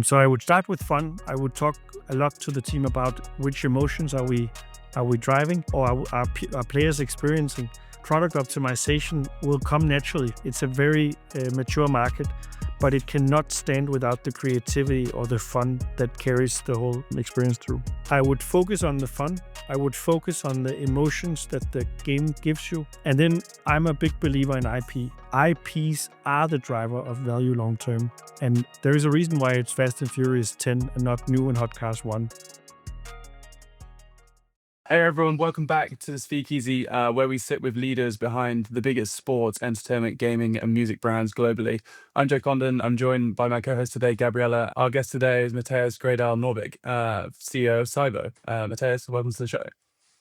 So I would start with fun. I would talk a lot to the team about which emotions are we driving, or are players experiencing. Product optimization will come naturally. It's a very mature market, but it cannot stand without the creativity or the fun that carries the whole experience through. I would focus on the fun. I would focus on the emotions that the game gives you. And then I'm a big believer in IP. IPs are the driver of value long term. And there is a reason why it's Fast and Furious 10 and not New and Hot Cars 1. Hey everyone, welcome back to the Speakeasy, where we sit with leaders behind the biggest sports, entertainment, gaming, and music brands globally. I'm Joe Condon. I'm joined by my co-host today, Gabriella. Our guest today is Mathias Gradal Norvik, CEO of Cybo. Mathias, welcome to the show.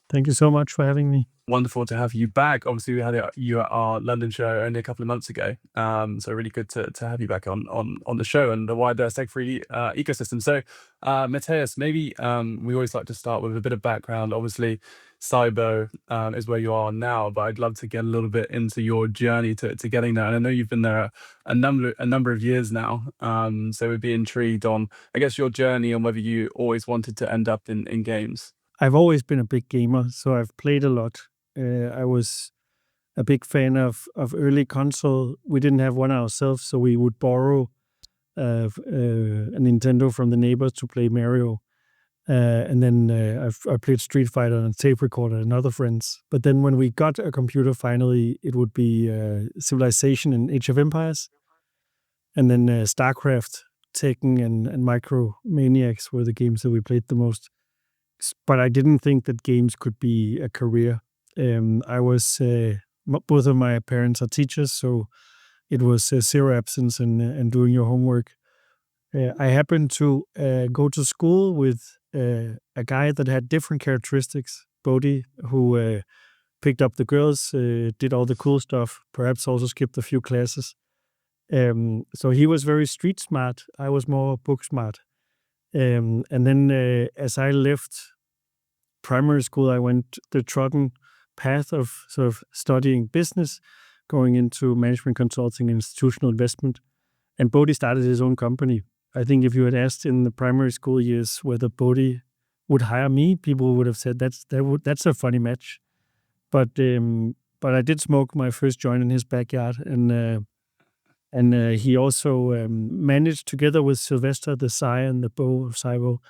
Thank you so much for having me. Wonderful to have you back. Obviously, we had you at our London show only a couple of months ago, so really good to have you back on the show and the wider tech-free ecosystem. So, Mathias, maybe we always like to start with a bit of background. Obviously, Cybo is where you are now, but I'd love to get a little bit into your journey to getting there. And I know you've been there a number of years now, so we'd be intrigued on, I guess, your journey and whether you always wanted to end up in games. I've always been a big gamer, so I've played a lot. I was a big fan of early console. We didn't have one ourselves, so we would borrow a Nintendo from the neighbors to play Mario. And then I played Street Fighter on a tape recorder and other friends. But then when we got a computer, finally, it would be Civilization and Age of Empires. And then StarCraft, Tekken, and Micro Maniacs were the games that we played the most. But I didn't think that games could be a career. Both of my parents are teachers, so it was zero absence and doing your homework. I happened to go to school with a guy that had different characteristics, Bodhi, who picked up the girls, did all the cool stuff, perhaps also skipped a few classes. So he was very street smart. I was more book smart. And then as I left primary school, I went the trodden path of sort of studying business, going into management consulting and institutional investment. And Bodhi started his own company. I think if you had asked in the primary school years whether Bodhi would hire me, people would have said that's a funny match. But I did smoke my first joint in his backyard, and he also managed, together with Sylvester, the scion, the Bo of Cybo,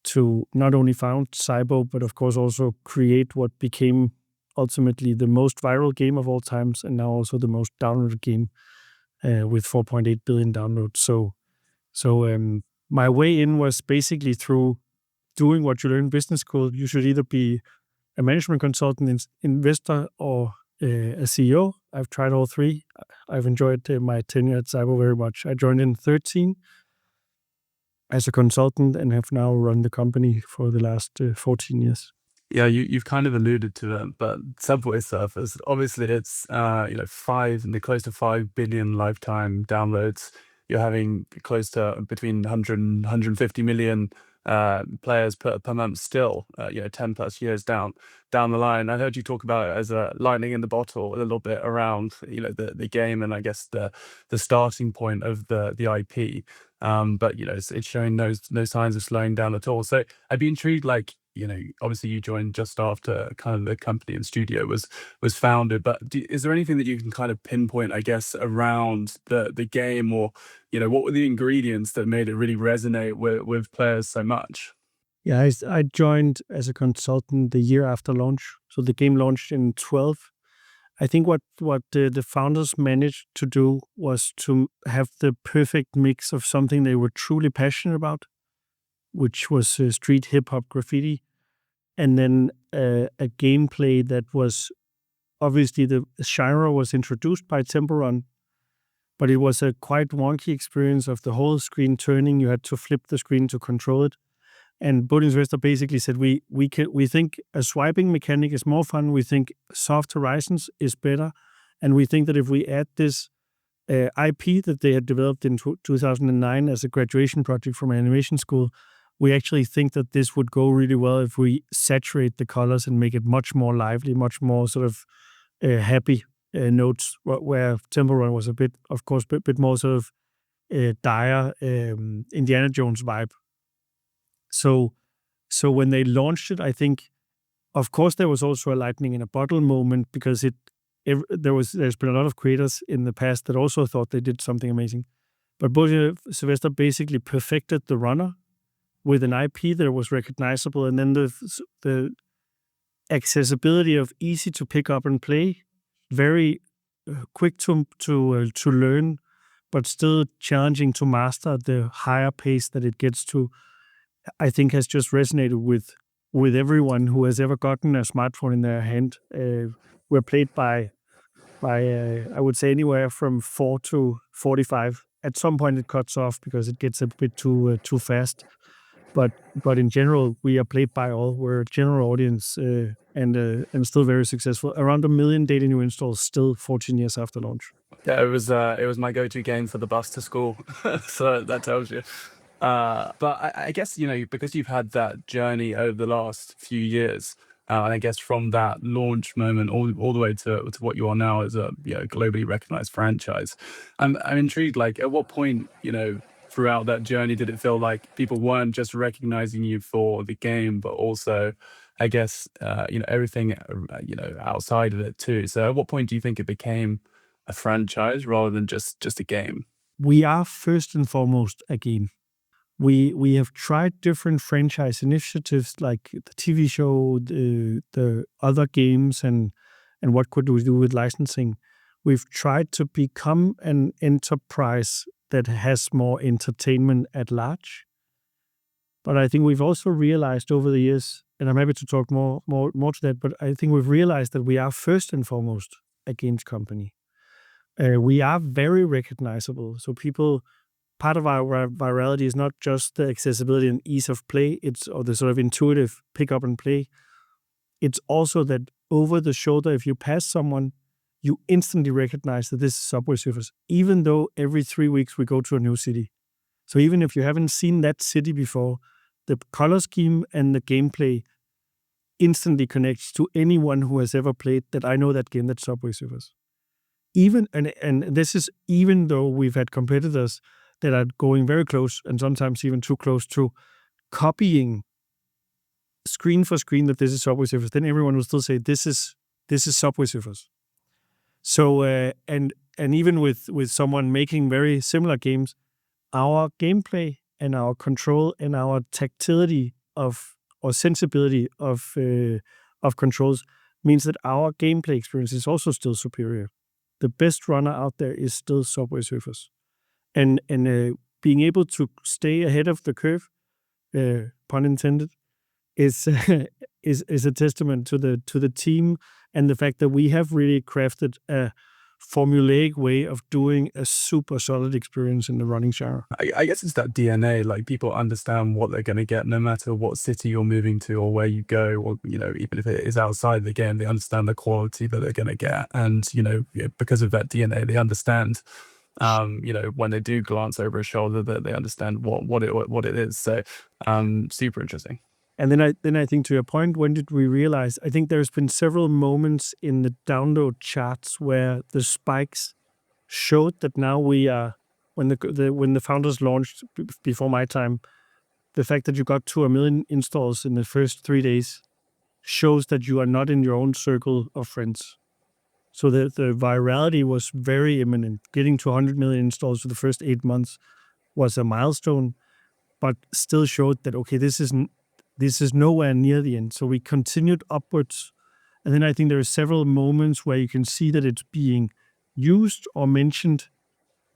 to not only found Cybo, but of course also create what became ultimately the most viral game of all times, and now also the most downloaded game with 4.8 billion downloads. So my way in was basically through doing what you learn in business school. You should either be a management consultant, investor, or a CEO. I've tried all three. I've enjoyed my tenure at Cybo very much. I joined in 2013 as a consultant and have now run the company for the last 14 years. Yeah, you've kind of alluded to it, but Subway Surfers, obviously it's close to 5 billion lifetime downloads. You're having close to between 100 and 150 million players per month still, 10 plus years down the line. I heard you talk about it as a lightning in the bottle a little bit around, the game and I guess the starting point of the IP. But it's showing no signs of slowing down at all. So I'd be intrigued, obviously you joined just after kind of the company and studio was founded, but is there anything that you can kind of pinpoint, I guess, around the game, or what were the ingredients that made it really resonate with players so much? Yeah, I joined as a consultant the year after launch. So the game launched in 12. I think what the founders managed to do was to have the perfect mix of something they were truly passionate about, which was street hip-hop graffiti, and then a gameplay that was obviously the genre was introduced by Temple Run, but it was a quite wonky experience of the whole screen turning. You had to flip the screen to control it. And Bodhi Investor basically said, we think a swiping mechanic is more fun. We think soft horizons is better. And we think that if we add this IP that they had developed in 2009 as a graduation project from animation school, we actually think that this would go really well if we saturate the colors and make it much more lively, much more sort of happy notes, where Temple Run was a bit more sort of dire Indiana Jones vibe. So when they launched it, I think, of course, there was also a lightning in a bottle moment because there's been a lot of creators in the past that also thought they did something amazing. But Boje Sylvester basically perfected the runner with an IP that was recognizable, and then the accessibility of easy to pick up and play, very quick to learn, but still challenging to master the higher pace that it gets to, I think has just resonated with everyone who has ever gotten a smartphone in their hand. We're played by I would say anywhere from 4 to 45. At some point, it cuts off because it gets a bit too fast. But in general, we are played by all. We're a general audience and still very successful. Around 1 million daily new installs still 14 years after launch. Yeah, it was my go-to game for the bus to school. So that tells you. But I guess, you know, because you've had that journey over the last few years, and I guess from that launch moment all the way to what you are now as a, you know, globally recognized franchise, I'm intrigued. Like, at what point, you know, throughout that journey, did it feel like people weren't just recognizing you for the game, but also, I guess, you know, everything, you know, outside of it too? So, at what point do you think it became a franchise rather than just a game? We are first and foremost a game. We have tried different franchise initiatives like the TV show, the other games, and what could we do with licensing. We've tried to become an enterprise that has more entertainment at large. But I think we've also realized over the years, and I'm happy to talk more to that, but I think we've realized that we are first and foremost a games company. We are very recognizable. So people, part of our virality is not just the accessibility and ease of play, it's or the sort of intuitive pick up and play. It's also that over the shoulder, if you pass someone, you instantly recognize that this is Subway Surfers, even though every 3 weeks we go to a new city. So even if you haven't seen that city before, the color scheme and the gameplay instantly connects to anyone who has ever played that I know that game, that's Subway Surfers. Even and this is even though we've had competitors that are going very close and sometimes even too close to copying screen for screen that this is Subway Surfers, then everyone will still say this is Subway Surfers. So and even with someone making very similar games, our gameplay and our control and our tactility of or sensibility of controls means that our gameplay experience is also still superior. The best runner out there is still Subway Surfers, and being able to stay ahead of the curve, pun intended, is is a testament to the team and the fact that we have really crafted a formulaic way of doing a super solid experience in the running genre. I guess it's that DNA. Like, people understand what they're going to get, no matter what city you're moving to or where you go, or, you know, even if it is outside the game, they understand the quality that they're going to get, and, you know, yeah, because of that DNA, they understand. You know, when they do glance over a shoulder, that they understand what it is. So, super interesting. And then I think, to your point, when did we realize? I think there's been several moments in the download charts where the spikes showed that now we are, when the founders launched before my time, the fact that you got to 1 million installs in the first 3 days shows that you are not in your own circle of friends. So the virality was very imminent. Getting to 100 million installs for the first 8 months was a milestone, but still showed that, okay, this is nowhere near the end. So we continued upwards. And then I think there are several moments where you can see that it's being used or mentioned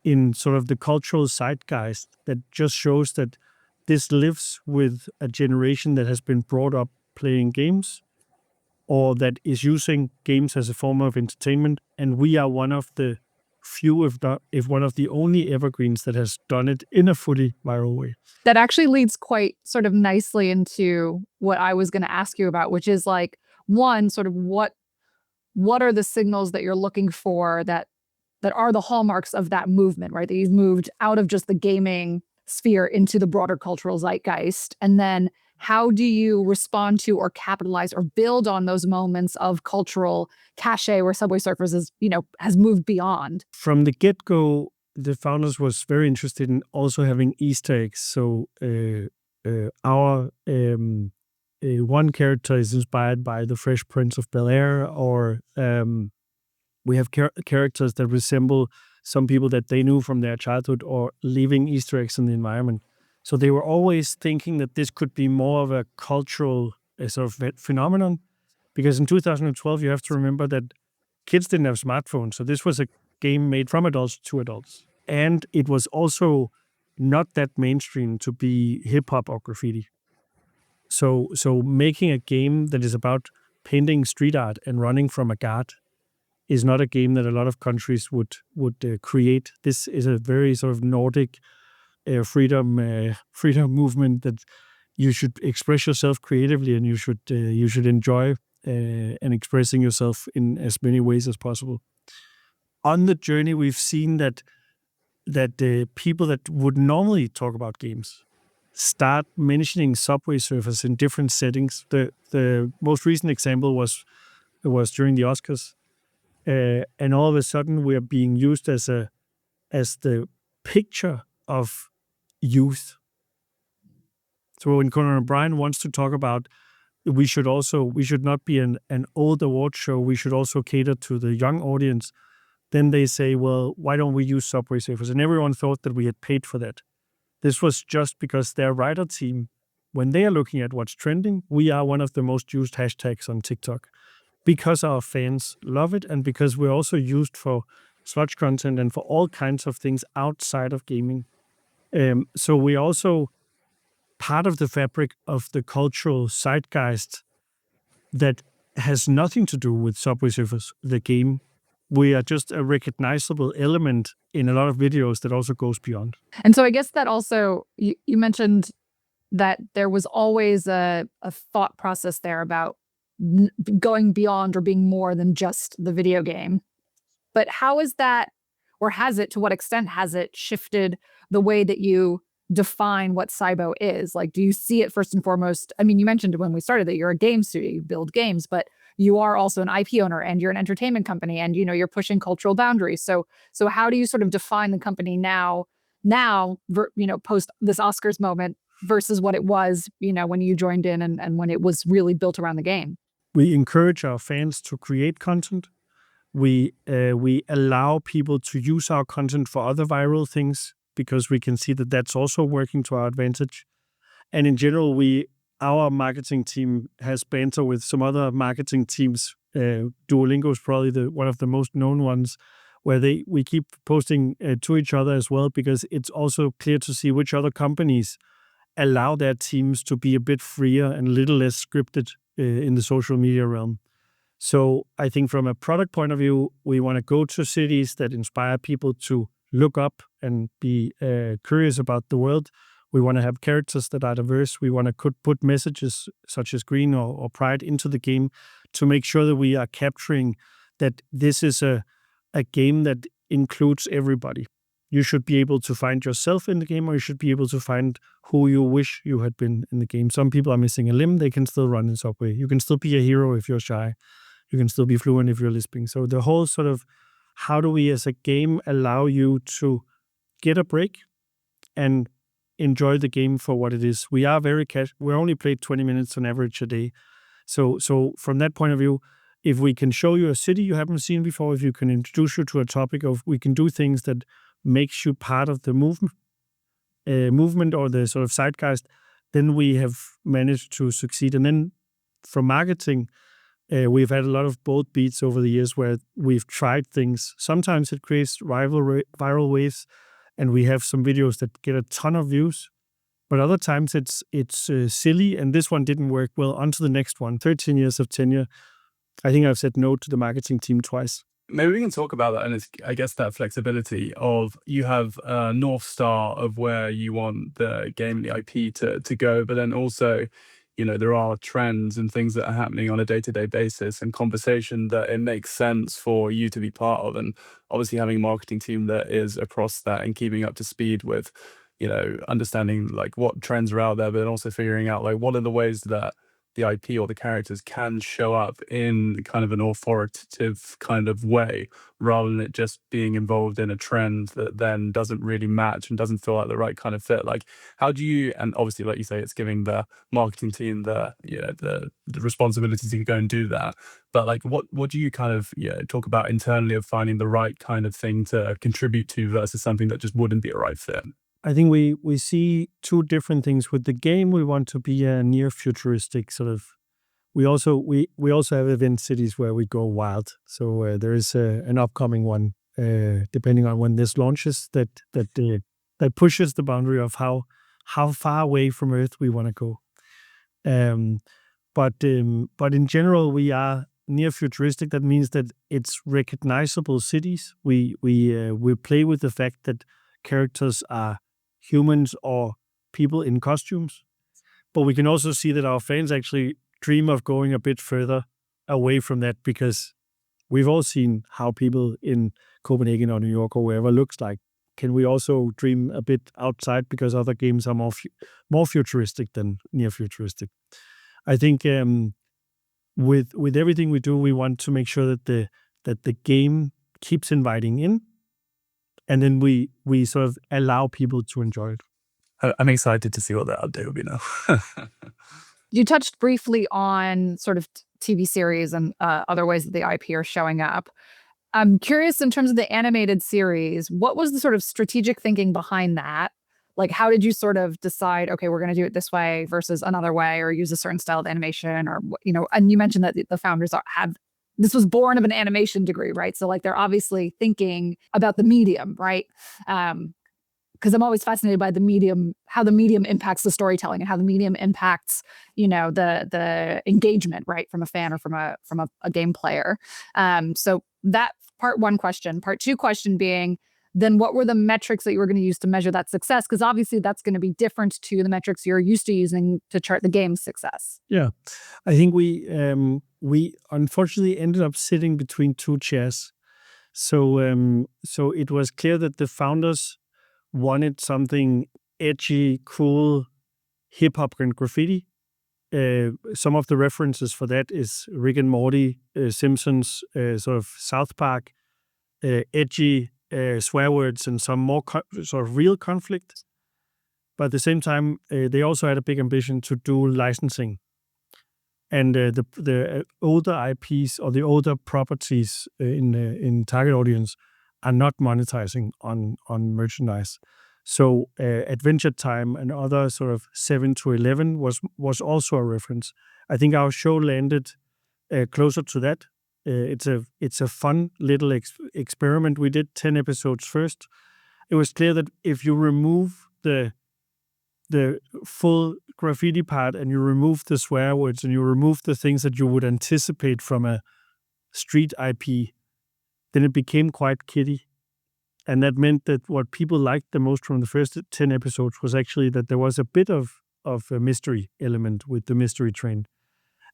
in sort of the cultural zeitgeist that just shows that this lives with a generation that has been brought up playing games or that is using games as a form of entertainment. And we are one of the few, if one of the only evergreens that has done it in a fully viral way. That actually leads quite sort of nicely into what I was going to ask you about, which is like, one, sort of what are the signals that you're looking for that are the hallmarks of that movement, right? That you've moved out of just the gaming sphere into the broader cultural zeitgeist. And then how do you respond to or capitalize or build on those moments of cultural cachet where Subway Surfers is, you know, has moved beyond? From the get-go, the founders was very interested in also having Easter eggs. So our one character is inspired by the Fresh Prince of Bel-Air, or we have characters that resemble some people that they knew from their childhood, or leaving Easter eggs in the environment. So they were always thinking that this could be more of a cultural sort of phenomenon, because in 2012 you have to remember that kids didn't have smartphones. So this was a game made from adults to adults. And it was also not that mainstream to be hip hop or graffiti. So making a game that is about painting street art and running from a guard is not a game that a lot of countries would create. This is a very sort of Nordic freedom movement that you should express yourself creatively, and you should enjoy and expressing yourself in as many ways as possible. On the journey, we've seen that people that would normally talk about games start mentioning Subway Surfers in different settings. The most recent example was during the Oscars, and all of a sudden we are being used as the picture of youth. So when Conan O'Brien wants to talk about we should not be an old award show, we should also cater to the young audience, then they say, well, why don't we use Subway Surfers? And everyone thought that we had paid for that. This was just because their writer team, when they are looking at what's trending, we are one of the most used hashtags on TikTok, because our fans love it, and because we're also used for sludge content and for all kinds of things outside of gaming. So we're also part of the fabric of the cultural zeitgeist that has nothing to do with Subway Surfers, the game. We are just a recognizable element in a lot of videos that also goes beyond. And so I guess that also, you mentioned that there was always a thought process there about going beyond or being more than just the video game. But how is that, or to what extent has it shifted the way that you define what Cybo is? Like, do you see it first and foremost? I mean, you mentioned when we started that you're a game studio, you build games, but you are also an IP owner and you're an entertainment company, and you're pushing cultural boundaries. So how do you sort of define the company now, post this Oscars moment versus what it was, when you joined in and when it was really built around the game? We encourage our fans to create content. We allow people to use our content for other viral things, because we can see that that's also working to our advantage. And in general, our marketing team has banter with some other marketing teams. Duolingo is probably one of the most known ones, where we keep posting to each other as well, because it's also clear to see which other companies allow their teams to be a bit freer and a little less scripted in the social media realm. So I think from a product point of view, we want to go to cities that inspire people to look up and be curious about the world. We want to have characters that are diverse. We want to put messages such as green or pride into the game, to make sure that we are capturing that this is a game that includes everybody. You should be able to find yourself in the game, or you should be able to find who you wish you had been in the game. Some people are missing a limb. They can still run in Subway. You can still be a hero if you're shy. You can still be fluent if you're lisping. So the whole sort of, how do we as a game allow you to get a break and enjoy the game for what it is? We are very we only play 20 minutes on average a day. So from that point of view, if we can show you a city you haven't seen before, if you can introduce you to a topic, we can do things that makes you part of the movement or the sort of zeitgeist, then we have managed to succeed. And then from marketing, we've had a lot of bold beats over the years where we've tried things. Sometimes it creates viral waves, and we have some videos that get a ton of views. But other times it's silly, and this one didn't work well. On to the next one. 13 years of tenure. I think I've said no to the marketing team twice. Maybe we can talk about that, and I guess that flexibility of, you have a North Star of where you want the game, the IP to go, but then also, there are trends and things that are happening on a day-to-day basis, and conversation that it makes sense for you to be part of. And obviously having a marketing team that is across that and keeping up to speed with, understanding like what trends are out there, but then also figuring out like what are the ways that the IP or the characters can show up in kind of an authoritative kind of way, rather than it just being involved in a trend that then doesn't really match and doesn't feel like the right kind of fit. Like, how do you, and obviously, like you say, it's giving the marketing team the responsibility to go and do that. But like, what do you kind of talk about internally of finding the right kind of thing to contribute to versus something that just wouldn't be a right fit? I think we see two different things with the game. We want to be a near futuristic sort of. We also have event cities where we go wild. So there is an upcoming one, depending on when this launches, that pushes the boundary of how far away from Earth we want to go. But in general, we are near futuristic. That means that it's recognizable cities. We play with the fact that characters are humans or people in costumes. But we can also see that our fans actually dream of going a bit further away from that, because we've all seen how people in Copenhagen or New York or wherever looks like. Can we also dream a bit outside, because other games are more futuristic than near futuristic? I think with everything we do, we want to make sure that the game keeps inviting in, and then we sort of allow people to enjoy it. I'm excited to see what that update will be now. You touched briefly on sort of TV series and other ways that the IP are showing up. I'm curious, in terms of the animated series, what was the sort of strategic thinking behind that? Like, how did you sort of decide, okay, we're going to do it this way versus another way, or use a certain style of animation, or, and you mentioned that the founders have, this was born of an animation degree, right? So like, they're obviously thinking about the medium, right? Because I'm always fascinated by the medium, how the medium impacts the storytelling, and how the medium impacts, the engagement, right, from a fan or from a game player. So that part one question. Part two question being, then what were the metrics that you were going to use to measure that success? Because obviously that's going to be different to the metrics you're used to using to chart the game's success. Yeah, I think we unfortunately ended up sitting between two chairs. So it was clear that the founders wanted something edgy, cool, hip-hop and graffiti. Some of the references for that is Rick and Morty, Simpsons, sort of South Park, edgy swear words, and some more sort of real conflict. But at the same time, they also had a big ambition to do licensing. And the older IPs or the older properties in target audience are not monetizing on merchandise. So Adventure Time and other sort of 7 to 11 was also a reference. I think our show landed closer to that. It's a fun little experiment. We did 10 episodes first. It was clear that if you remove the full graffiti part, and you remove the swear words, and you remove the things that you would anticipate from a street IP, then it became quite kiddie. And that meant that what people liked the most from the first 10 episodes was actually that there was a bit of a mystery element with the mystery train.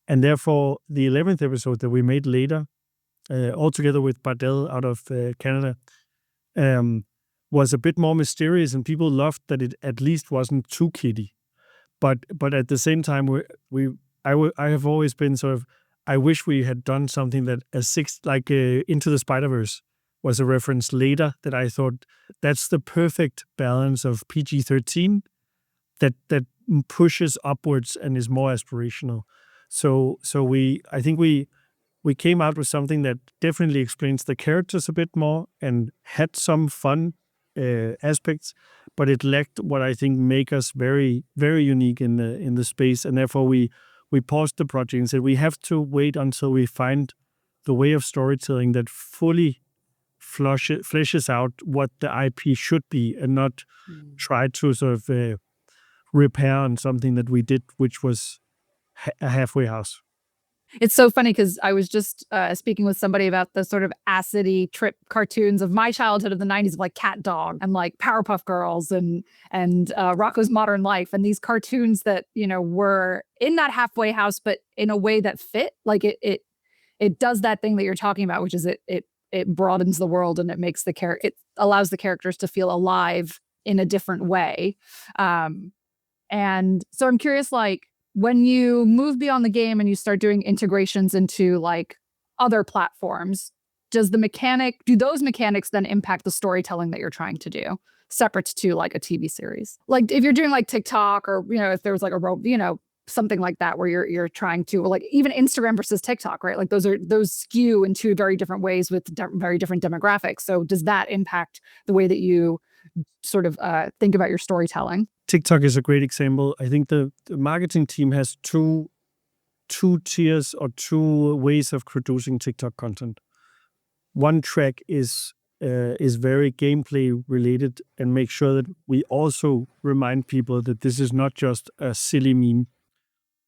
And therefore, the 11th episode that we made later, all together with Bardell out of Canada, was a bit more mysterious, and people loved that it at least wasn't too kiddie. But at the same time, I have always been sort of, I wish we had done something that Into the Spider-Verse was a reference later, that I thought that's the perfect balance of PG-13 that pushes upwards and is more aspirational. So I think we came out with something that definitely explains the characters a bit more and had some fun aspects, but it lacked what I think make us very, very unique in the space. And therefore we paused the project and said we have to wait until we find the way of storytelling that fully fleshes out what the IP should be, and not try to sort of repair on something that we did, which was a halfway house. It's so funny because I was just speaking with somebody about the sort of acidy trip cartoons of my childhood of the 90s, of like Cat Dog and like Powerpuff Girls and Rocko's Modern Life, and these cartoons that, were in that halfway house, but in a way that fit. Like it does that thing that you're talking about, which is it broadens the world, and it makes it allows the characters to feel alive in a different way. And so I'm curious, like, when you move beyond the game and you start doing integrations into like other platforms, do those mechanics then impact the storytelling that you're trying to do separate to like a TV series? Like if you're doing like TikTok or, if there was like something like that where you're trying to, like even Instagram versus TikTok, right? Like those skew in two very different ways with very different demographics. So does that impact the way that you sort of think about your storytelling? TikTok is a great example. I think the marketing team has two tiers or two ways of producing TikTok content. One track is very gameplay related and make sure that we also remind people that this is not just a silly meme.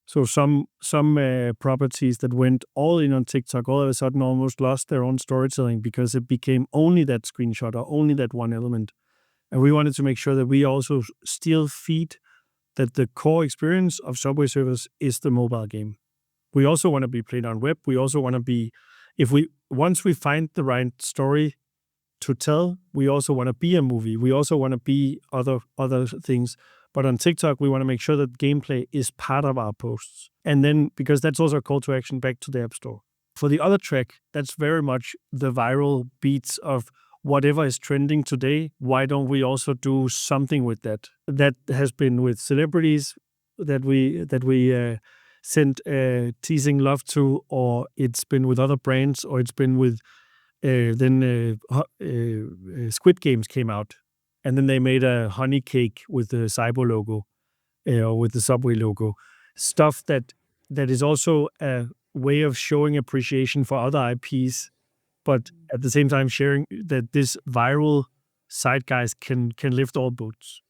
So some properties that went all in on TikTok all of a sudden almost lost their own storytelling because it became only that screenshot or only that one element. And we wanted to make sure that we also still feed that the core experience of Subway Surfers is the mobile game. We also want to be played on web. We also want to be, once we find the right story to tell, we also want to be a movie. We also want to be other things. But on TikTok, we want to make sure that gameplay is part of our posts. And then, because that's also a call to action back to the App Store. For the other track, that's very much the viral beats of whatever is trending today. Why don't we also do something with that? That has been with celebrities that we sent teasing love to, or it's been with other brands, or it's been with Squid Games came out, and then they made a honey cake with the Cyber logo, or with the Subway logo. Stuff that is also a way of showing appreciation for other IPs, but at the same time sharing that this viral zeitgeist can lift all boats.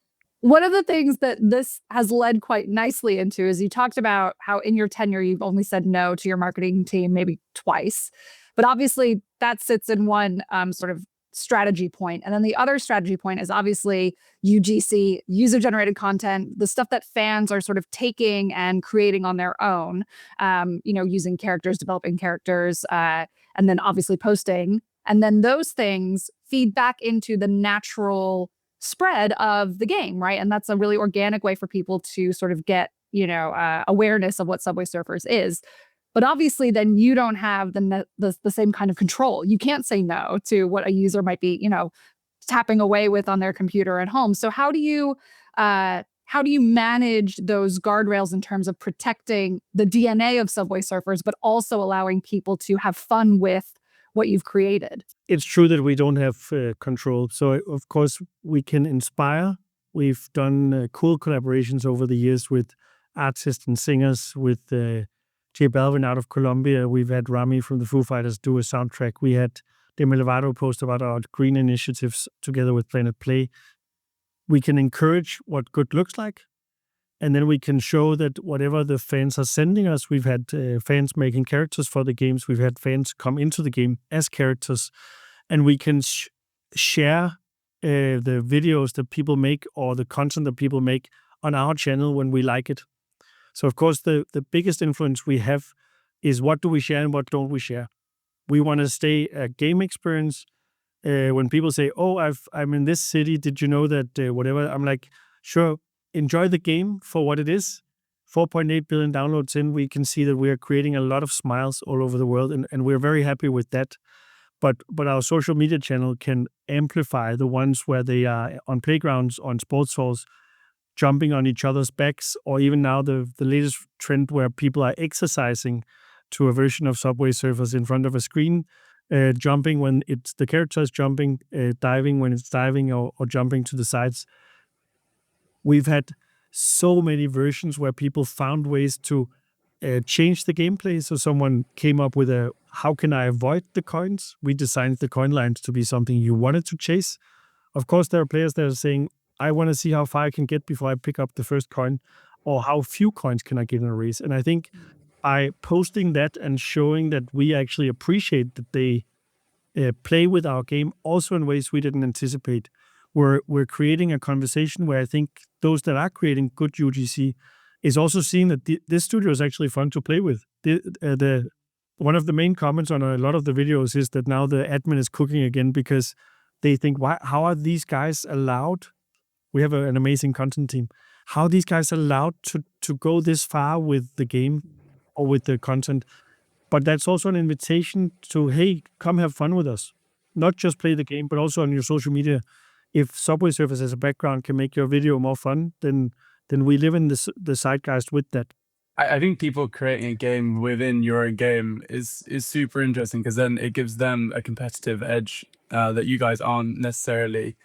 One of the things that this has led quite nicely into is you talked about how in your tenure you've only said no to your marketing team maybe twice. But obviously that sits in one sort of strategy point. And then the other strategy point is obviously UGC, user-generated content, the stuff that fans are sort of taking and creating on their own, using characters, developing characters, and then obviously posting. And then those things feed back into the natural spread of the game, right? And that's a really organic way for people to sort of get, awareness of what Subway Surfers is. But obviously, then you don't have the same kind of control. You can't say no to what a user might be, tapping away with on their computer at home. So how do you manage those guardrails in terms of protecting the DNA of Subway Surfers, but also allowing people to have fun with what you've created? It's true that we don't have control. So, of course, we can inspire. We've done cool collaborations over the years with artists and singers, with J Balvin out of Colombia. We've had Rami from the Foo Fighters do a soundtrack. We had Demi Lovato post about our green initiatives together with Planet Play. We can encourage what good looks like. And then we can show that whatever the fans are sending us, we've had fans making characters for the games. We've had fans come into the game as characters. And we can share the videos that people make or the content that people make on our channel when we like it. So, of course, the biggest influence we have is what do we share and what don't we share. We want to stay a game experience. When people say, oh, I'm in this city, did you know that whatever? I'm like, sure. Enjoy the game for what it is. 4.8 billion downloads in, we can see that we are creating a lot of smiles all over the world, and we're very happy with that. But our social media channel can amplify the ones where they are on playgrounds, on sports halls, jumping on each other's backs, or even now the latest trend where people are exercising to a version of Subway Surfers in front of a screen, jumping when it's the character is jumping, diving when it's diving, or jumping to the sides. We've had so many versions where people found ways to change the gameplay. So someone came up with how can I avoid the coins? We designed the coin lines to be something you wanted to chase. Of course, there are players that are saying, I want to see how far I can get before I pick up the first coin, or how few coins can I get in a race. And I think by posting that and showing that we actually appreciate that they play with our game also in ways we didn't anticipate, we're creating a conversation where I think those that are creating good UGC is also seeing that this studio is actually fun to play with. One of the main comments on a lot of the videos is that now the admin is cooking again because they think, how are these guys allowed? We have an amazing content team. how these guys are allowed to go this far with the game or with the content. But that's also an invitation to, hey, come have fun with us. Not just play the game, but also on your social media. If Subway Surfers as a background can make your video more fun, then we live in the zeitgeist with that. I think people creating a game within your own game is super interesting, because then it gives them a competitive edge that you guys aren't necessarily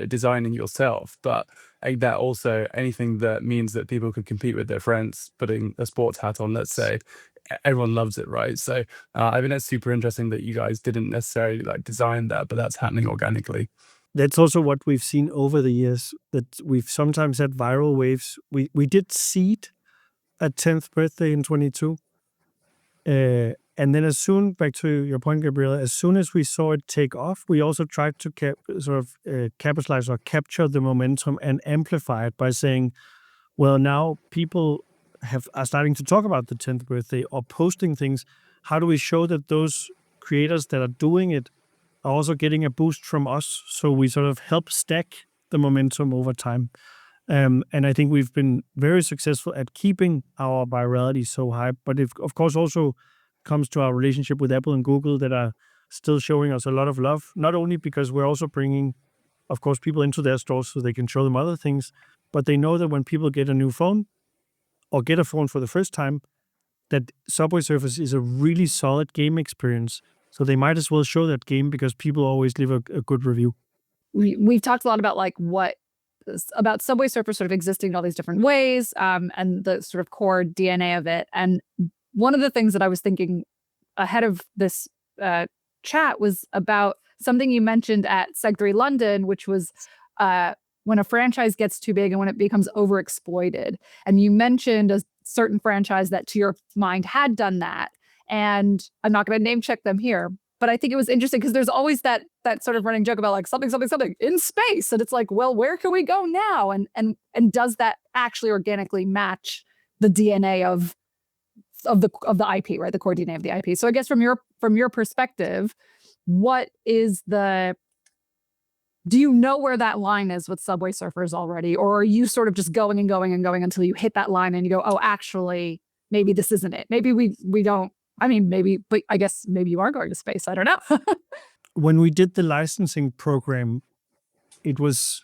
designing yourself. But that also, anything that means that people could compete with their friends, putting a sports hat on, let's say, everyone loves it, right? So I think that's super interesting that you guys didn't necessarily like design that, but that's happening organically. That's also what we've seen over the years, that we've sometimes had viral waves. We did Seed at 10th birthday in 22. And then back to your point, Gabriella, as soon as we saw it take off, we also tried to capitalize or capture the momentum and amplify it by saying, well, now people are starting to talk about the 10th birthday or posting things. How do we show that those creators that are doing it are also getting a boost from us? So we sort of help stack the momentum over time. And I think we've been very successful at keeping our virality so high. But it, of course, also comes to our relationship with Apple and Google that are still showing us a lot of love, not only because we're also bringing, of course, people into their stores so they can show them other things, but they know that when people get a new phone or get a phone for the first time, that Subway Surfers is a really solid game experience. So they might as well show that game because people always leave a good review. We've talked a lot about about Subway Surfers sort of existing in all these different ways, and the sort of core DNA of it. And one of the things that I was thinking ahead of this chat was about something you mentioned at Seg3 London, which was when a franchise gets too big and when it becomes overexploited. And you mentioned a certain franchise that, to your mind, had done that. And I'm not going to name check them here, but I think it was interesting because there's always that sort of running joke about like something in space, and it's like, well, where can we go now? And does that actually organically match the DNA of the IP, right? The core DNA of the IP. So I guess from your perspective, what is do you know where that line is with Subway Surfers already, or are you sort of just going and going and going until you hit that line and you go, oh, actually, maybe this isn't it. Maybe we don't. I mean, maybe, but I guess maybe you are going to space. I don't know. When we did the licensing program, it was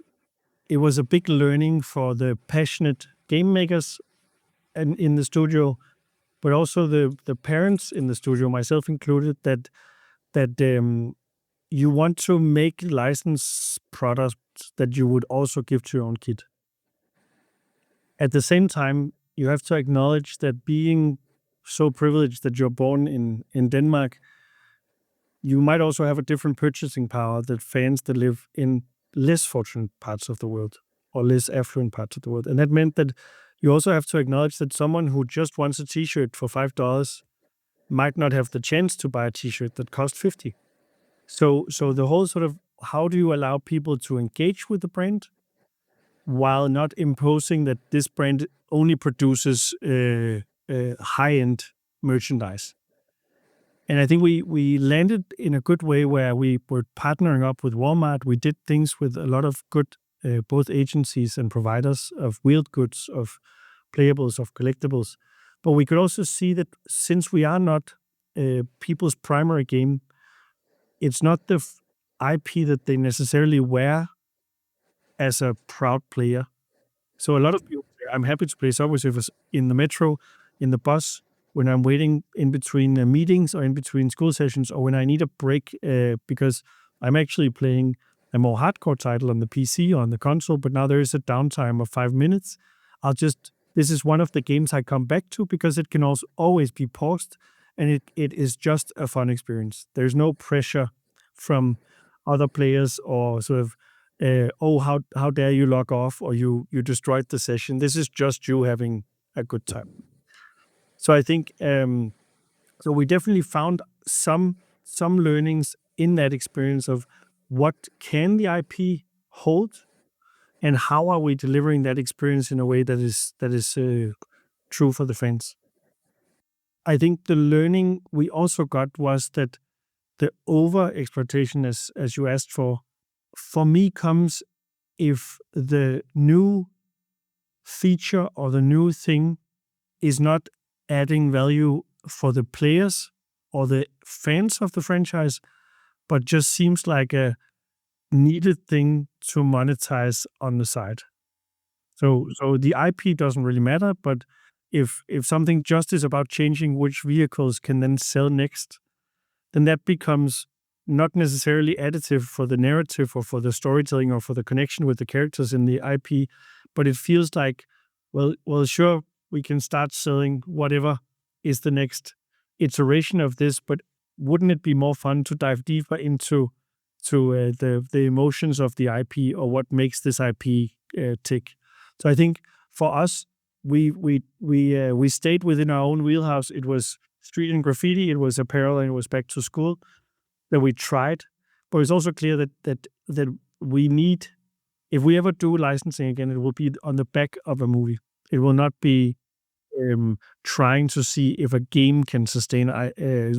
a big learning for the passionate game makers and in the studio, but also the parents in the studio, myself included, that you want to make license products that you would also give to your own kid. At the same time, you have to acknowledge that being so privileged that you're born in Denmark, you might also have a different purchasing power than fans that live in less fortunate parts of the world or less affluent parts of the world. And that meant that you also have to acknowledge that someone who just wants a t-shirt for $5 might not have the chance to buy a t-shirt that costs $50. So the whole sort of, how do you allow people to engage with the brand while not imposing that this brand only produces high-end merchandise? And I think we landed in a good way where we were partnering up with Walmart. We did things with a lot of good both agencies and providers of wheeled goods, of playables, of collectibles. But we could also see that since we are not people's primary game, it's not the IP that they necessarily wear as a proud player. So a lot of people say, I'm happy to play Subway Surfers in the metro, in the bus, when I'm waiting in between meetings or in between school sessions, or when I need a break because I'm actually playing a more hardcore title on the PC or on the console, but now there is a downtime of 5 minutes. This is one of the games I come back to because it can also always be paused, and it is just a fun experience. There's no pressure from other players or sort of, how dare you log off or you destroyed the session. This is just you having a good time. So I think so we definitely found some learnings in that experience of what can the IP hold, and how are we delivering that experience in a way that is true for the fans. I think the learning we also got was that the over exploitation, as you asked for me, comes if the new feature or the new thing is not adding value for the players or the fans of the franchise, but just seems like a needed thing to monetize on the side. So the IP doesn't really matter, but if something just is about changing which vehicles can then sell next, then that becomes not necessarily additive for the narrative or for the storytelling or for the connection with the characters in the IP, but it feels like, well, sure, we can start selling whatever is the next iteration of this, but wouldn't it be more fun to dive deeper into the emotions of the IP or what makes this IP tick? So I think for us, we stayed within our own wheelhouse. It was street and graffiti, it was apparel, and it was back to school that we tried. But it's also clear that we need, if we ever do licensing again, it will be on the back of a movie. It will not be trying to see if a game can sustain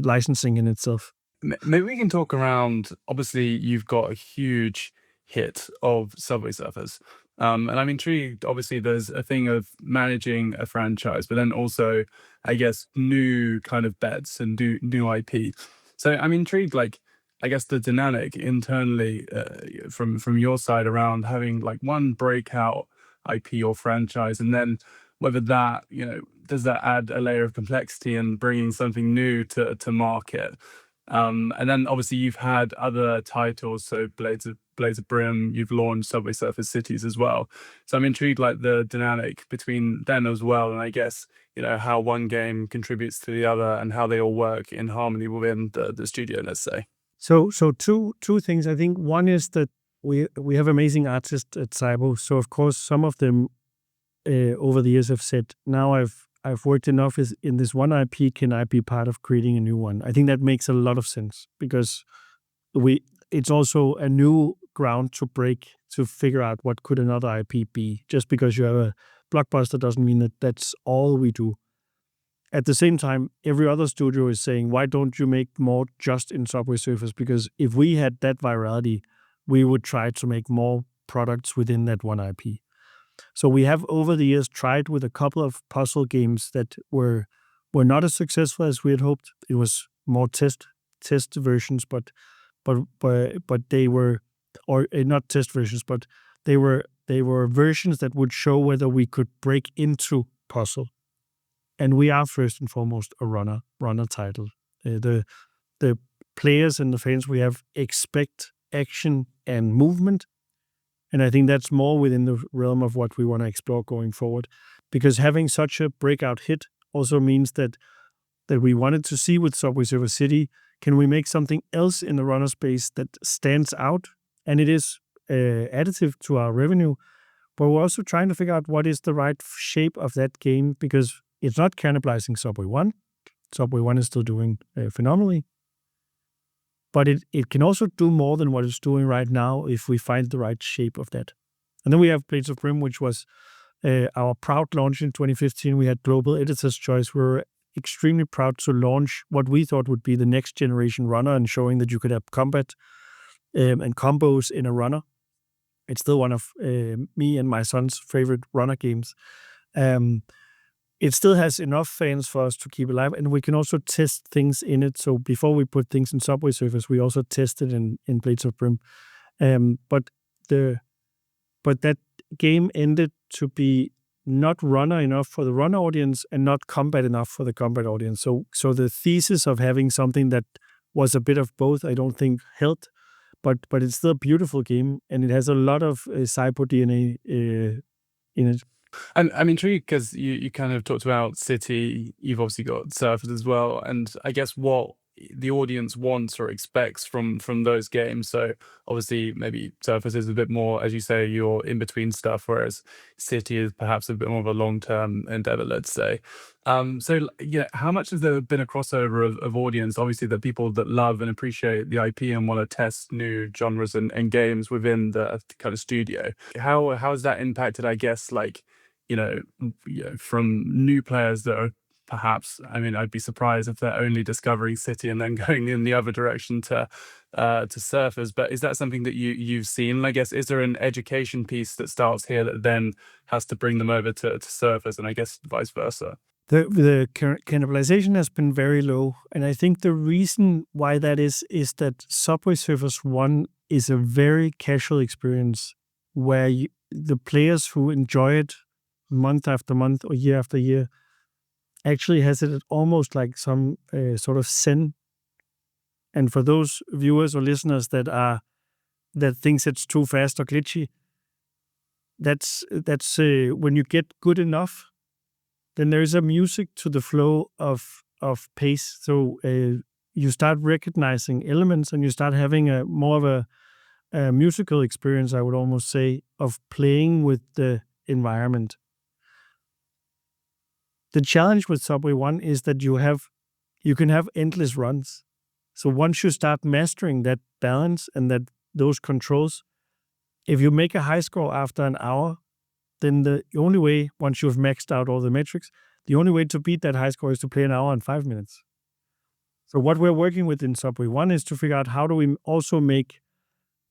licensing in itself. Maybe we can talk around. Obviously, you've got a huge hit of Subway Surfers, and I'm intrigued. Obviously, there's a thing of managing a franchise, but then also, I guess, new kind of bets and new IP. So I'm intrigued. Like, I guess the dynamic internally from your side around having like one breakout IP or franchise, and then whether that does that add a layer of complexity and bringing something new to market. And then obviously you've had other titles, so Blades of Brim, you've launched Subway Surfers Cities as well. So I'm intrigued like the dynamic between them as well, and I guess how one game contributes to the other and how they all work in harmony within the studio, let's say. So two things. I think one is that we have amazing artists at Cybo. So of course some of them over the years have said, now I've worked enough in this one IP, can I be part of creating a new one? I think that makes a lot of sense because it's also a new ground to break to figure out what could another IP be. Just because you have a blockbuster doesn't mean that that's all we do. At the same time, every other studio is saying, why don't you make more just in Subway Surfers? Because if we had that virality, we would try to make more products within that one IP. So we have over the years tried with a couple of puzzle games that were not as successful as we had hoped. It was more test versions, but they were, or not test versions, but they were versions that would show whether we could break into puzzle. And we are first and foremost a runner title. The players and the fans we have expect action and movement. And I think that's more within the realm of what we want to explore going forward. Because having such a breakout hit also means that we wanted to see with Subway Surfer City, can we make something else in the runner space that stands out? And it is additive to our revenue. But we're also trying to figure out what is the right shape of that game, because it's not cannibalizing Subway 1. Subway 1 is still doing phenomenally. But it can also do more than what it's doing right now if we find the right shape of that. And then we have Blades of Brim, which was our proud launch in 2015. We had Global Editor's Choice. We were extremely proud to launch what we thought would be the next generation runner, and showing that you could have combat and combos in a runner. It's still one of me and my son's favorite runner games. It still has enough fans for us to keep alive, and we can also test things in it. So before we put things in Subway Surfers, we also tested in Blades of Brim. But that game ended to be not runner enough for the runner audience and not combat enough for the combat audience. So the thesis of having something that was a bit of both, I don't think held. But it's still a beautiful game, and it has a lot of Cybo DNA in it. And I'm intrigued because you kind of talked about City, you've obviously got Surfers as well, and I guess what the audience wants or expects from those games. So obviously maybe Surfers is a bit more, as you say, you're in between stuff, whereas City is perhaps a bit more of a long-term endeavor, let's say. So how much has there been a crossover of audience? Obviously the people that love and appreciate the IP and want to test new genres and games within the kind of studio. How has that impacted, I guess, like from new players that are perhaps, I mean, I'd be surprised if they're only discovering City and then going in the other direction to surfers. But is that something that you've seen? And I guess, is there an education piece that starts here that then has to bring them over to surfers, and I guess vice versa? The cannibalization has been very low, and I think the reason why that is that Subway Surfers 1 is a very casual experience where the players who enjoy it month after month or year after year actually has it almost like some sort of zen. And for those viewers or listeners that thinks it's too fast or glitchy, that's when you get good enough, then there is a music to the flow of pace. So you start recognizing elements, and you start having a more of a musical experience, I would almost say, of playing with the environment. The challenge with Subway 1 is that you can have endless runs. So once you start mastering that balance and those controls, if you make a high score after an hour, then the only way, once you've maxed out all the metrics, the only way to beat that high score is to play an hour and 5 minutes. So what we're working with in Subway 1 is to figure out how do we also make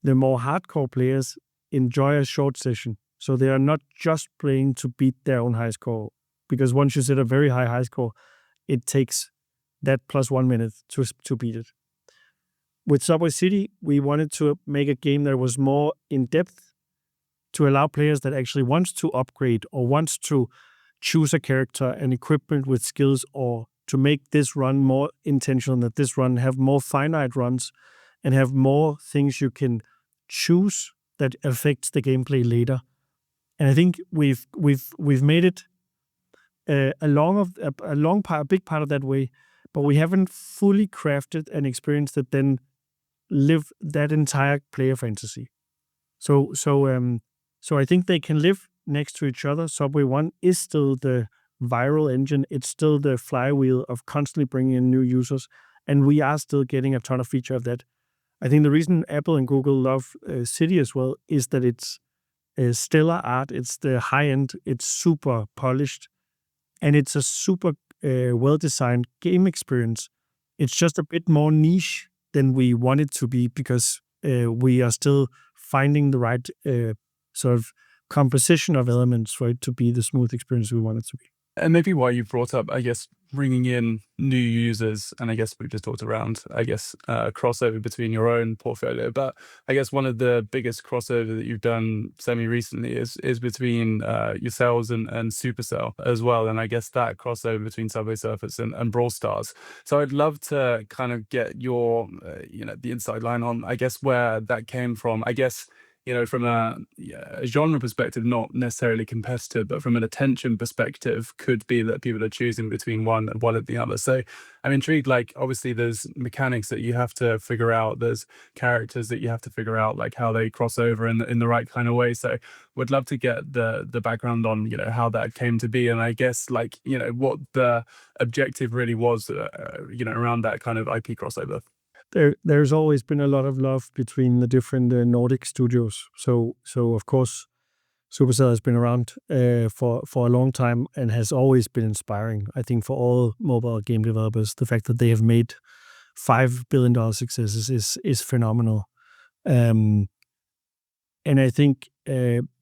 the more hardcore players enjoy a short session. So they are not just playing to beat their own high score. Because once you set a very high score, it takes that plus 1 minute to beat it. With Subway City, we wanted to make a game that was more in depth, to allow players that actually wants to upgrade or wants to choose a character and equipment with skills, or to make this run more intentional, that this run have more finite runs and have more things you can choose that affects the gameplay later. And I think we've made it a big part of that way, but we haven't fully crafted an experience that then live that entire player fantasy. So I think they can live next to each other. Subway 1 is still the viral engine. It's still the flywheel of constantly bringing in new users, and we are still getting a ton of feature of that. I think the reason Apple and Google love City as well is that it's stellar art. It's the high end. It's super polished, and it's a super well-designed game experience. It's just a bit more niche than we want it to be, because we are still finding the right sort of composition of elements for it to be the smooth experience we want it to be. And maybe why you brought up, I guess, bringing in new users, and I guess we've just talked around, I guess, crossover between your own portfolio. But I guess one of the biggest crossover that you've done semi-recently is between yourselves and Supercell as well. And I guess that crossover between Subway Surfers and Brawl Stars. So I'd love to kind of get your, the inside line on, I guess, where that came from. I guess, from a genre perspective, not necessarily competitive, but from an attention perspective, could be that people are choosing between one and the other. So I'm intrigued, like, obviously there's mechanics that you have to figure out, there's characters that you have to figure out, like how they cross over in the right kind of way. So would love to get the background on, how that came to be. And I guess, like, what the objective really was, around that kind of IP crossover. There's always been a lot of love between the different Nordic studios. So of course, Supercell has been around for a long time and has always been inspiring. I think for all mobile game developers, the fact that they have made $5 billion successes is phenomenal. And I think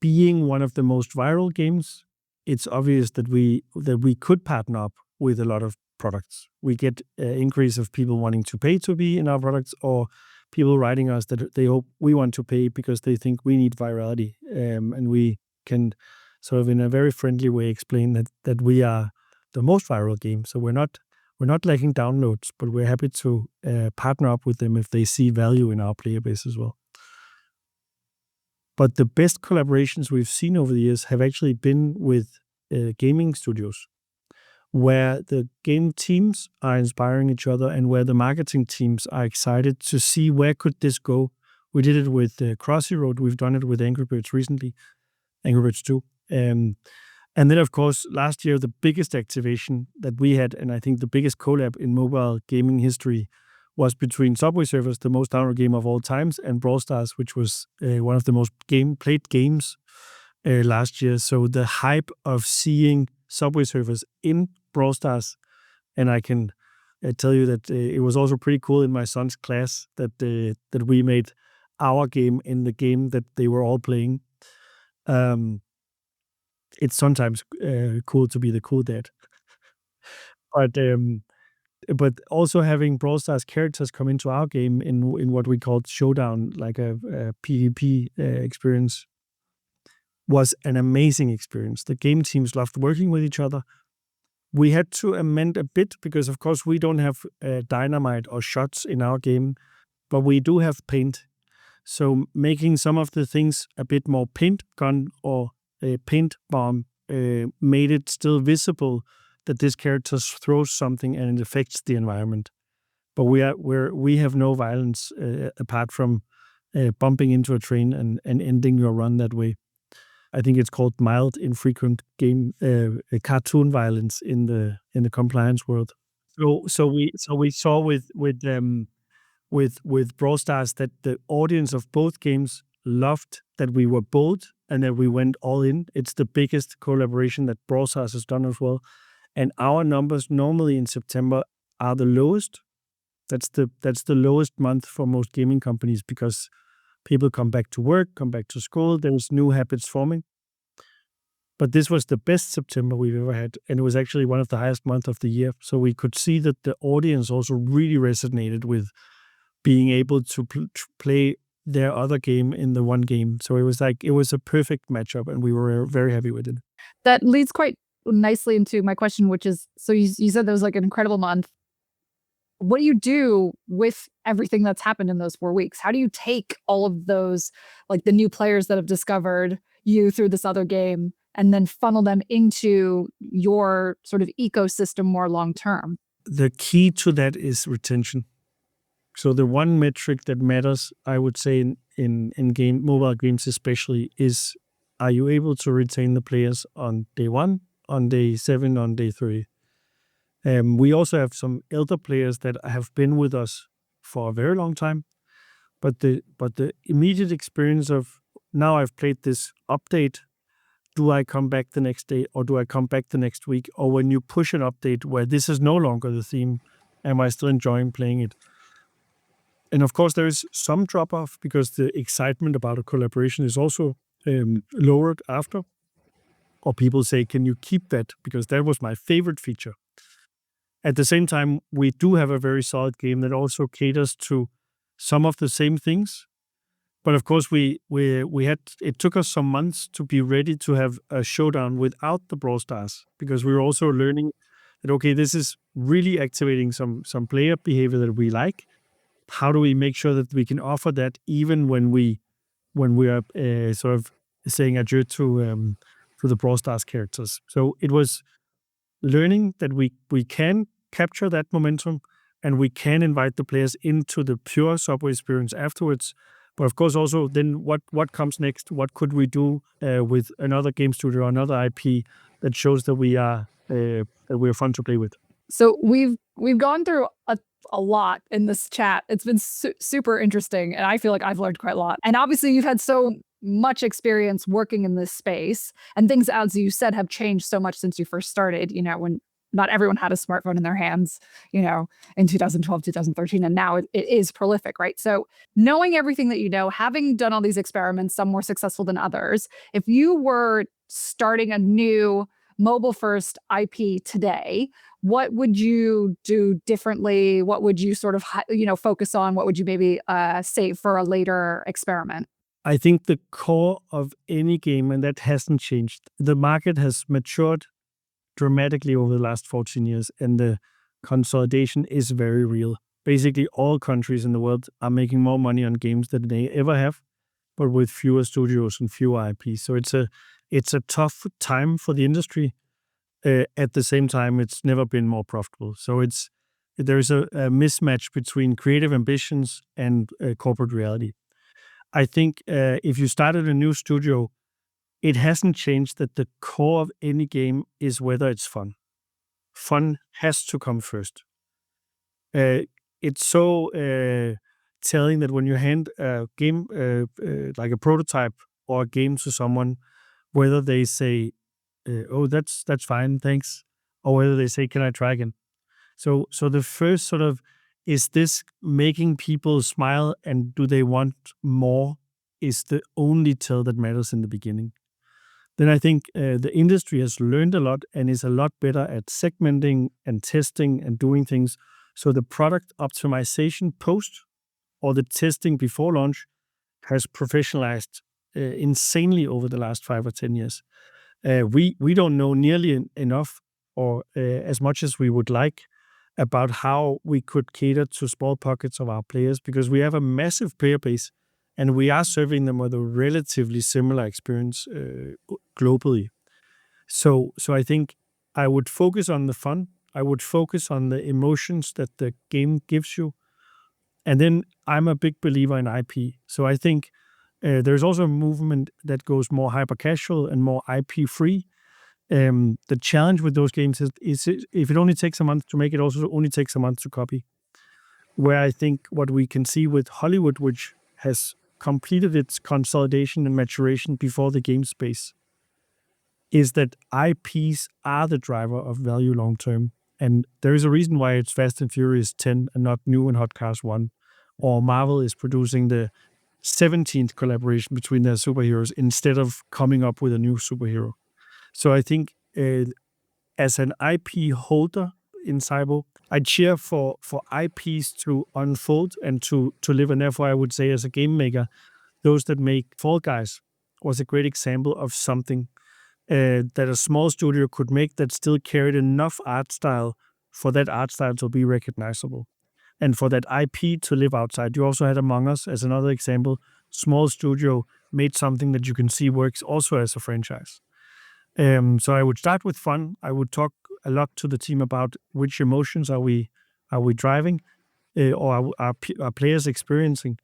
being one of the most viral games, it's obvious that we could partner up with a lot of products. We get an increase of people wanting to pay to be in our products, or people writing us that they hope we want to pay because they think we need virality. And we can sort of in a very friendly way explain that we are the most viral game. So we're not lacking downloads, but we're happy to partner up with them if they see value in our player base as well. But the best collaborations we've seen over the years have actually been with gaming studios, where the game teams are inspiring each other and where the marketing teams are excited to see where could this go. We did it with Crossy Road. We've done it with Angry Birds recently, Angry Birds 2. And then, of course, last year, the biggest activation that we had, and I think the biggest collab in mobile gaming history, was between Subway Surfers, the most downloaded game of all times, and Brawl Stars, which was one of the most played games last year. So the hype of seeing Subway Surfers in Brawl Stars And I can tell you that it was also pretty cool in my son's class that we made our game in the game that they were all playing. Um, it's sometimes cool to be the cool dad, but also having Brawl Stars characters come into our game in what we called Showdown, like a PvP experience, was an amazing experience. The game teams loved working with each other. We had to amend a bit because, of course, we don't have dynamite or shots in our game, but we do have paint. So making some of the things a bit more paint gun or paint bomb made it still visible that this character throws something and it affects the environment. But we have no violence apart from bumping into a train and ending your run that way. I think it's called mild infrequent game cartoon violence in the compliance world. So we saw with Brawl Stars that the audience of both games loved that we were bold and that we went all in. It's the biggest collaboration that Brawl Stars has done as well. And our numbers normally in September are the lowest. That's the lowest month for most gaming companies because people come back to work, come back to school, there's new habits forming. But this was the best September we've ever had, and it was actually one of the highest months of the year. So we could see that the audience also really resonated with being able to play their other game in the one game. So it was a perfect matchup, and we were very happy with it. That leads quite nicely into my question, which is, so you said that was like an incredible month. What do you do with everything that's happened in those 4 weeks? How do you take all of those, like the new players that have discovered you through this other game, and then funnel them into your sort of ecosystem more long term? The key to that is retention. So the one metric that matters, I would say, in mobile games especially, is are you able to retain the players on day 1, on day 7, on day 3? We also have some elder players that have been with us for a very long time, but the immediate experience of now I've played this update, do I come back the next day or do I come back the next week? Or when you push an update where this is no longer the theme, am I still enjoying playing it? And of course, there is some drop off because the excitement about a collaboration is also lowered after. Or people say, can you keep that? Because that was my favorite feature. At the same time, we do have a very solid game that also caters to some of the same things. But of course, it took us some months to be ready to have a showdown without the Brawl Stars because we were also learning that, okay, this is really activating some player behavior that we like. How do we make sure that we can offer that even when we are sort of saying adieu to the Brawl Stars characters? So it was learning that we can capture that momentum and we can invite the players into the pure Subway experience afterwards. But of course, also then what comes next? What could we do with another game studio, another IP that shows that we're fun to play with? So we've gone through a lot in this chat. It's been super interesting, and I feel like I've learned quite a lot. And obviously, you've had so much experience working in this space, and things, as you said, have changed so much since you first started. You know, when not everyone had a smartphone in their hands, you know, in 2012, 2013, and now it is prolific, right? So knowing everything that you know, having done all these experiments, some more successful than others, if you were starting a new mobile first IP today, what would you do differently? What would you sort of, focus on? What would you maybe save for a later experiment? I think the core of any game, and that hasn't changed, the market has matured dramatically over the last 14 years, and the consolidation is very real. Basically, all countries in the world are making more money on games than they ever have, but with fewer studios and fewer IPs. So it's a tough time for the industry. At the same time, it's never been more profitable. So there's a mismatch between creative ambitions and corporate reality. I think if you started a new studio, it hasn't changed that the core of any game is whether it's fun. Fun has to come first. It's so telling that when you hand a game, like a prototype or a game to someone, whether they say, "Oh, that's fine, thanks," or whether they say, "Can I try again?" So the first sort of, is this making people smile and do they want more, is the only tell that matters in the beginning. Then I think the industry has learned a lot and is a lot better at segmenting and testing and doing things. So the product optimization post or the testing before launch has professionalized insanely over the last 5 or 10 years. We don't know nearly enough or as much as we would like about how we could cater to small pockets of our players, because we have a massive player base and we are serving them with a relatively similar experience globally. So I think I would focus on the fun. I would focus on the emotions that the game gives you. And then I'm a big believer in IP. So I think there's also a movement that goes more hyper casual and more IP free. The challenge with those games is if it only takes a month to make, it also only takes a month to copy. Where I think what we can see with Hollywood, which has completed its consolidation and maturation before the game space, is that IPs are the driver of value long term. And there is a reason why it's Fast and Furious 10 and not New and Hot Cars 1. Or Marvel is producing the 17th collaboration between their superheroes instead of coming up with a new superhero. So I think as an IP holder in Cyber, I cheer for IPs to unfold and to live. And therefore, I would say as a game maker, those that make Fall Guys was a great example of something that a small studio could make that still carried enough art style for that art style to be recognizable and for that IP to live outside. You also had Among Us as another example. Small studio made something that you can see works also as a franchise. So I would start with fun. I would talk a lot to the team about which emotions are we driving, or are players experiencing,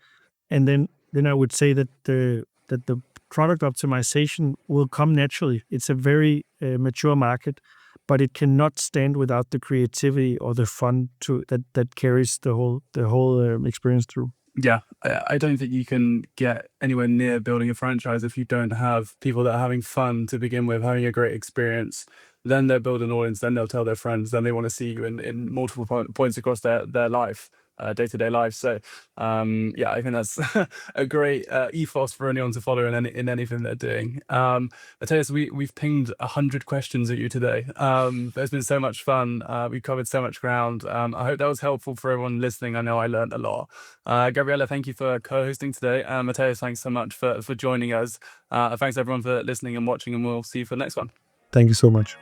and then I would say that the product optimization will come naturally. It's a very mature market, but it cannot stand without the creativity or the fun that carries the whole experience through. Yeah, I don't think you can get anywhere near building a franchise if you don't have people that are having fun to begin with, having a great experience. Then they'll build an audience, then they'll tell their friends, then they want to see you in multiple points across their life, day-to-day life. So, yeah, I think that's a great ethos for anyone to follow in anything they're doing. Mathias, we've pinged 100 questions at you today. There's been so much fun. We've covered so much ground. I hope that was helpful for everyone listening. I know I learned a lot. Gabriella, thank you for co-hosting today. Mathias, thanks so much for joining us. Thanks everyone for listening and watching, and we'll see you for the next one. Thank you so much.